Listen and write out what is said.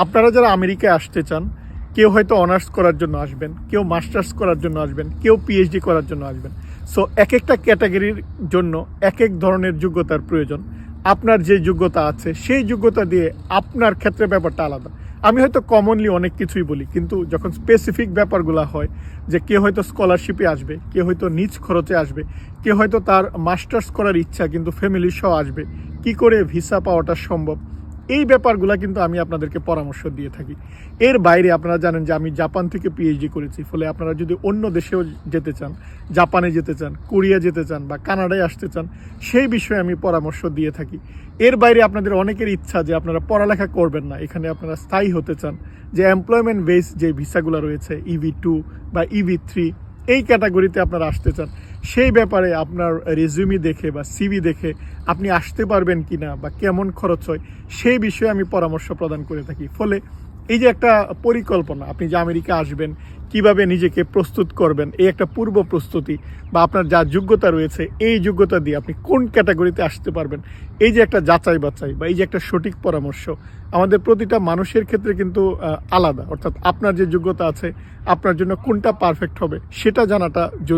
আপনারা যারা আমেরিকায় আসতে চান, কেউ হয়তো অনার্স করার জন্য আসবেন, কেউ মাস্টার্স করার জন্য আসবেন, কেউ পিএইচডি করার জন্য আসবেন। সো এক একটা ক্যাটাগরির জন্য এক এক ধরনের যোগ্যতার প্রয়োজন। আপনার যে যোগ্যতা আছে সেই যোগ্যতা দিয়ে আপনার ক্ষেত্রে ব্যাপারটা আলাদা। আমি হয়তো কমনলি অনেক কিছুই বলি, কিন্তু যখন স্পেসিফিক ব্যাপারগুলো হয় যে কেউ হয়তো স্কলারশিপে আসবে, কেউ হয়তো নিজ খরচে আসবে, কেউ হয়তো তার মাস্টার্স করার ইচ্ছা কিন্তু ফ্যামিলি সহ আসবে, কি করে ভিসা পাওয়াটা সম্ভব, এই ব্যাপারগুলো কিন্তু আমি আপনাদেরকে পরামর্শ দিয়ে থাকি। এর বাইরে আপনারা জানেন যে আমি জাপান থেকে পিএইচডি করেছি, ফলে আপনারা যদি অন্য দেশেও যেতে চান, জাপানে যেতে চান, কোরিয়া যেতে চান বা কানাডায় আসতে চান, সেই বিষয়ে আমি পরামর্শ দিয়ে থাকি। এর বাইরে আপনাদের অনেকের ইচ্ছা যে আপনারা পড়ালেখা করবেন না, এখানে আপনারা স্থায়ী হতে চান, যে এমপ্লয়মেন্ট বেস যে ভিসাগুলো রয়েছে EB2 বা EB3, এই ক্যাটাগরিতে আপনারা আসতে চান, সেই ব্যাপারে আপনার রেজিউমি দেখে বা সিভি দেখে আপনি আসতে পারবেন কি না বা কেমন খরচ হয়, সেই বিষয়ে আমি পরামর্শ প্রদান করে থাকি। ফলে এই যে একটা পরিকল্পনা, আপনি যে আমেরিকা আসবেন, কিভাবে নিজেকে প্রস্তুত করবেন, এই একটা পূর্ব প্রস্তুতি বা আপনার যা যোগ্যতা রয়েছে এই যোগ্যতা দিয়ে আপনি কোন ক্যাটাগরিতে আসতে পারবেন, এই যে একটা যাচাই বাছাই বা এই যে একটা সঠিক পরামর্শ, আমাদের প্রতিটা মানুষের ক্ষেত্রে কিন্তু আলাদা। অর্থাৎ আপনার যে যোগ্যতা আছে, আপনার জন্য কোনটা পারফেক্ট হবে সেটা জানাটা জরুরি।